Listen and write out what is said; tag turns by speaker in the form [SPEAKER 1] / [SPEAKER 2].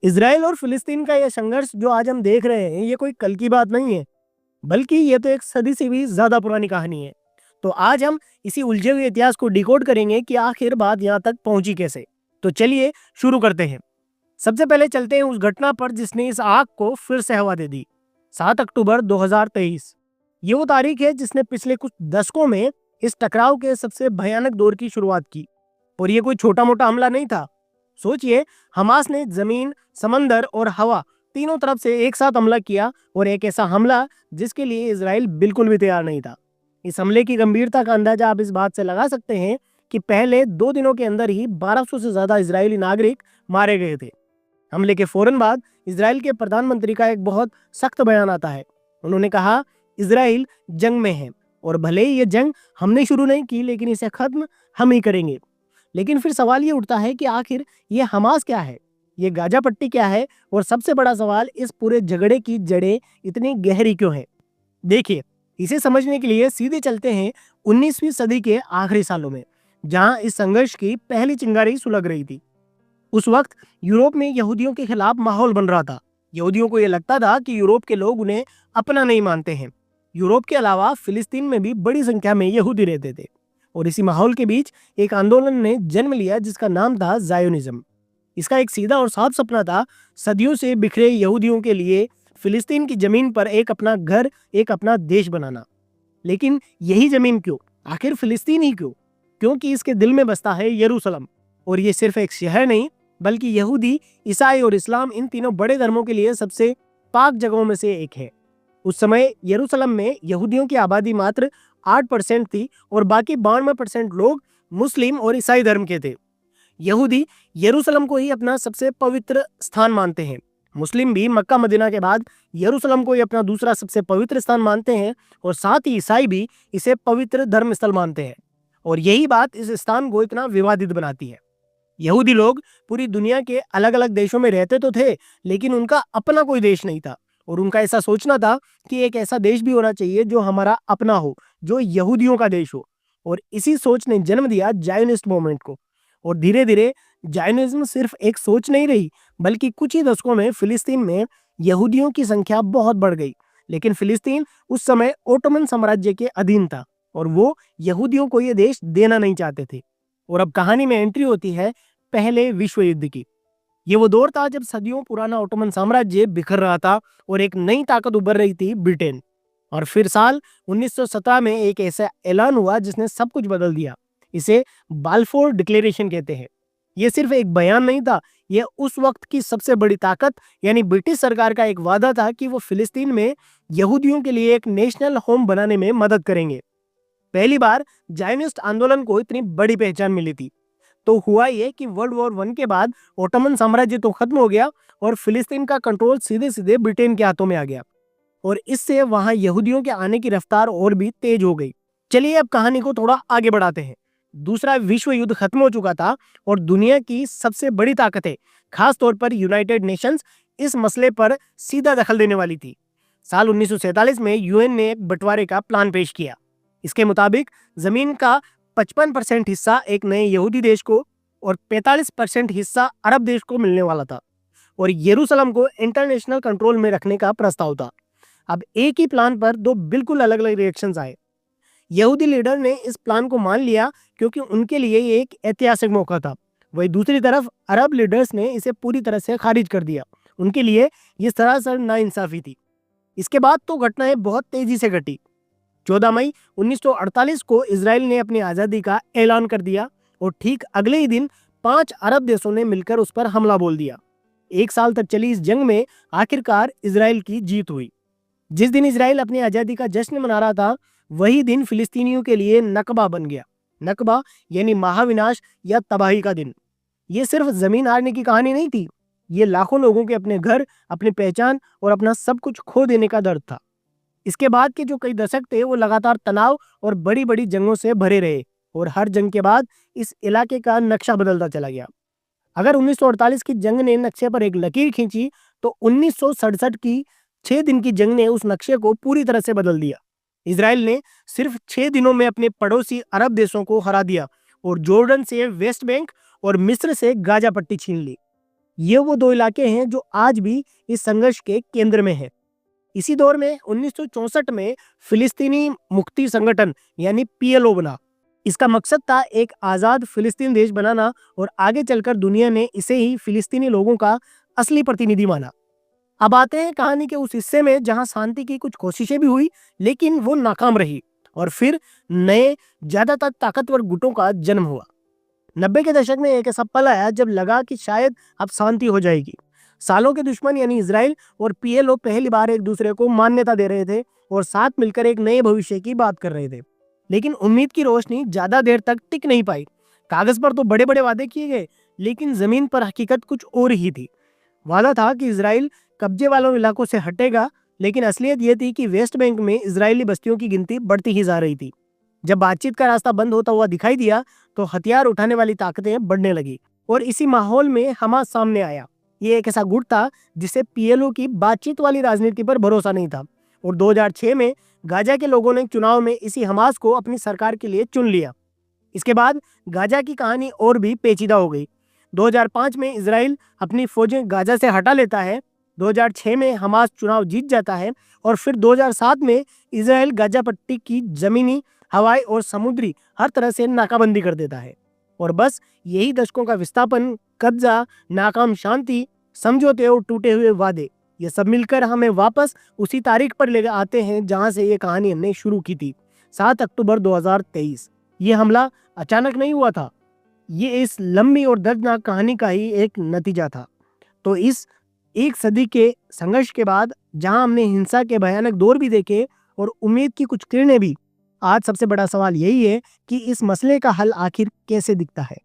[SPEAKER 1] Israel और फिलिस्तीन का यह संघर्ष जो आज हम देख रहे हैं, ये कोई कल की बात नहीं है, बल्कि ये तो एक सदी से भी ज्यादा पुरानी कहानी है। तो आज हम इसी उलझे हुए इतिहास को डिकोड करेंगे कि आखिर बात यहाँ तक पहुंची कैसे। तो चलिए शुरू करते हैं। सबसे पहले चलते हैं उस घटना पर जिसने इस आग को फिर से हवा दे दी। 7 अक्टूबर 2023 ये वो तारीख है जिसने पिछले कुछ दशकों में इस टकराव के सबसे भयानक दौर की शुरुआत की। और ये कोई छोटा मोटा हमला नहीं था। सोचिए, हमास ने जमीन, समंदर और हवा तीनों तरफ से एक साथ हमला किया, और एक ऐसा हमला जिसके लिए इजराइल बिल्कुल भी तैयार नहीं था। इस हमले की गंभीरता का अंदाजा आप इस बात से लगा सकते हैं कि पहले 2 दिनों के अंदर ही 1200 से ज्यादा इजरायली नागरिक मारे गए थे। हमले के फौरन बाद इजराइल के प्रधानमंत्री का एक बहुत सख्त बयान आता है। उन्होंने कहा, इजराइल जंग में है और भले ही ये जंग हमने शुरू नहीं की, लेकिन इसे खत्म हम ही करेंगे। लेकिन फिर सवाल ये उठता है कि आखिर ये हमास क्या है, ये गाजा पट्टी क्या है, और सबसे बड़ा सवाल, इस पूरे झगड़े की जड़ें इतनी गहरी क्यों हैं? देखिए, इसे समझने के लिए सीधे चलते हैं 19वीं सदी के आखिरी सालों में, जहां इस संघर्ष की पहली चिंगारी सुलग रही थी। उस वक्त यूरोप में यहूदियों के खिलाफ माहौल बन रहा था। यहूदियों को यह लगता था कि यूरोप के लोग उन्हें अपना नहीं मानते हैं। यूरोप के अलावा फिलिस्तीन में भी बड़ी संख्या में यहूदी रहते थे। और इसी माहौल के बीच एक आंदोलन ने जन्म लिया जिसका नाम था जायोनिज्म। इसका एक सीधा और साफ सपना था, सदियों से बिखरे यहूदियों के लिए फिलिस्तीन की जमीन पर एक अपना घर, एक अपना देश बनाना। लेकिन यही जमीन क्यों? आखिर फिलिस्तीन ही क्यों? क्योंकि इसके दिल में बसता है यरूशलेम। और ये सिर्फ एक शहर नहीं, बल्कि यहूदी, ईसाई और इस्लाम, इन तीनों बड़े धर्मों के लिए सबसे पाक जगहों में से एक है। उस समय यरूशलेम में यहूदियों की आबादी मात्र 8% थी और बाकी 92% लोग मुस्लिम और ईसाई धर्म के थे। यहूदी यरूशलेम को ही अपना सबसे पवित्र स्थान मानते हैं। मुस्लिम भी मक्का मदीना के बाद यरूशलेम को ही अपना दूसरा सबसे पवित्र स्थान मानते हैं, और साथ ही ईसाई भी इसे पवित्र धर्म स्थल मानते हैं। और यही बात इस स्थान को इतना विवादित बनाती है। यहूदी लोग पूरी दुनिया के अलग अलग देशों में रहते तो थे, लेकिन उनका अपना कोई देश नहीं था। और उनका ऐसा सोचना था कि एक ऐसा देश भी होना चाहिए जो हमारा अपना हो, जो यहूदियों का देश हो। और इसी सोच ने जन्म दिया जायोनिस्ट मूवमेंट को। और धीरे धीरे जायोनिज्म सिर्फ एक सोच नहीं रही, बल्कि कुछ ही दशकों में फिलिस्तीन में यहूदियों की संख्या बहुत बढ़ गई। लेकिन फिलिस्तीन उस समय ओटोमन साम्राज्य के अधीन था, और वो यहूदियों को ये देश देना नहीं चाहते थे। और अब कहानी में एंट्री होती है पहले विश्व युद्ध की। ये वो दौर था जब सदियों पुराना ओटोमन साम्राज्य बिखर रहा था और एक नई ताकत उभर रही थी, ब्रिटेन। और फिर साल 1917 में एक ऐसा ऐलान हुआ जिसने सब कुछ बदल दिया। इसे बाल्फोर डिक्लेरेशन कहते हैं। ये सिर्फ एक बयान नहीं था, यह उस वक्त की सबसे बड़ी ताकत यानी ब्रिटिश सरकार का एक वादा था कि वो फिलिस्तीन में यहूदियों के लिए एक नेशनल होम बनाने में मदद करेंगे। पहली बार जायोनिस्ट आंदोलन को इतनी बड़ी पहचान मिली थी। तो हुआ ये कि वर्ल्ड वॉर 1 के बाद ओटोमन साम्राज्य तो खत्म हो गया और फिलिस्तीन का कंट्रोल सीधे सीधे ब्रिटेन के हाथों में आ गया, और इससे वहां यहूदियों के आने की रफ्तार और भी तेज हो गई। चलिए अब कहानी को थोड़ा आगे बढ़ाते हैं। दूसरा विश्व युद्ध खत्म हो चुका था और दुनिया की सबसे बड़ी ताकतें, खास तौर पर यूनाइटेड नेशंस, इस मसले पर सीधा दखल देने वाली थी। साल 1947 में यूएन ने एक बंटवारे का प्लान पेश किया। इसके मुताबिक जमीन का 55% हिस्सा एक नए यहूदी देश को और 45% हिस्सा अरब देश को मिलने वाला था, और यरूशलेम को इंटरनेशनल कंट्रोल में रखने का प्रस्ताव था। अब एक ही प्लान पर दो बिल्कुल अलग अलग रिएक्शंस आए। यहूदी लीडर ने इस प्लान को मान लिया क्योंकि उनके लिए ये एक ऐतिहासिक मौका था। वही दूसरी तरफ अरब लीडर्स ने इसे पूरी तरह से खारिज कर दिया। उनके लिए ये सरासर नाइंसाफी थी। इसके बाद तो घटनाएं बहुत तेजी से घटी। 14 मई 1948 को इजराइल ने अपनी आज़ादी का ऐलान कर दिया, और ठीक अगले ही दिन 5 अरब देशों ने मिलकर उस पर हमला बोल दिया। 1 साल तक चली इस जंग में आखिरकार इजराइल की जीत हुई। जिस दिन इजराइल अपनी आज़ादी का जश्न मना रहा था, वही दिन फिलिस्तीनियों के लिए नकबा बन गया। नकबा यानी महाविनाश या तबाही का दिन। ये सिर्फ जमीन हारने की कहानी नहीं थी, ये लाखों लोगों के अपने घर, अपनी पहचान और अपना सब कुछ खो देने का दर्द था। इसके बाद के जो कई दशक थे वो लगातार तनाव और बड़ी बड़ी जंगों से भरे रहे, और हर जंग के बाद इस इलाके का नक्शा बदलता चला गया। अगर 1948 की जंग ने नक्शे पर एक लकीर खींची, तो 1967 की 6 दिन की जंग ने उस नक्शे को पूरी तरह से बदल दिया। इजराइल ने सिर्फ 6 दिनों में अपने पड़ोसी अरब देशों को हरा दिया और जॉर्डन से वेस्ट बैंक और मिस्र से गाजा पट्टी छीन ली। ये वो दो इलाके हैं जो आज भी इस संघर्ष के केंद्र में है। इसी दौर में 1964 में फिलिस्तीनी मुक्ति संगठन यानी पीएलओ बना। इसका मकसद था एक आज़ाद फिलिस्तीन देश बनाना और आगे चलकर दुनिया ने इसे ही फिलिस्तीनी लोगों का असली प्रतिनिधि माना। अब आते हैं कहानी के उस हिस्से में जहां शांति की कुछ कोशिशें भी हुई लेकिन वो नाकाम रही और फिर नए ज्यादातर ताकतवर गुटों का जन्म हुआ। 90 के दशक में एक ऐसा पल आया जब लगा कि शायद अब शांति हो जाएगी। सालों के दुश्मन यानी इजराइल और पीएलओ पहली बार एक दूसरे को मान्यता दे रहे थे और साथ मिलकर एक नए भविष्य की बात कर रहे थे। लेकिन उम्मीद की रोशनी ज्यादा देर तक टिक नहीं पाई। कागज पर तो बड़े बड़े वादे किए गए लेकिन जमीन पर हकीकत कुछ और ही थी। वादा था कि इजराइल कब्जे वालों इलाकों से हटेगा, लेकिन असलियत यह थी कि वेस्ट बैंक में इजरायली बस्तियों की गिनती बढ़ती ही जा रही थी। जब बातचीत का रास्ता बंद होता हुआ दिखाई दिया तो हथियार उठाने वाली ताकतें बढ़ने लगी और इसी माहौल में हमास सामने आया। ये एक ऐसा गुट था जिसे पीएलओ की बातचीत वाली राजनीति पर भरोसा नहीं था और 2006 में गाजा के लोगों ने चुनाव में इसी हमास को अपनी सरकार के लिए चुन लिया। इसके बाद गाजा की कहानी और भी पेचीदा हो गई। 2005 में इजराइल अपनी फौजें गाजा से हटा लेता है, 2006 में हमास चुनाव जीत जाता है और फिर 2007 में इजराइल गाजा पट्टी की जमीनी, हवाई और समुद्री हर तरह से नाकाबंदी कर देता है। और बस यही दशकों का विस्थापन, कब्जा, नाकाम शांति, समझौते और टूटे हुए वादे, ये सब मिलकर हमें वापस उसी तारीख पर ले आते हैं जहां से ये कहानी हमने शुरू की थी, 7 अक्टूबर 2023। ये हमला अचानक नहीं हुआ था, ये इस लंबी और दर्दनाक कहानी का ही एक नतीजा था। तो इस एक सदी के संघर्ष के बाद जहां हमने हिंसा के भयानक दौर भी देखे और उम्मीद की कुछ किरणें भी, आज सबसे बड़ा सवाल यही है कि इस मसले का हल आखिर कैसे दिखता है।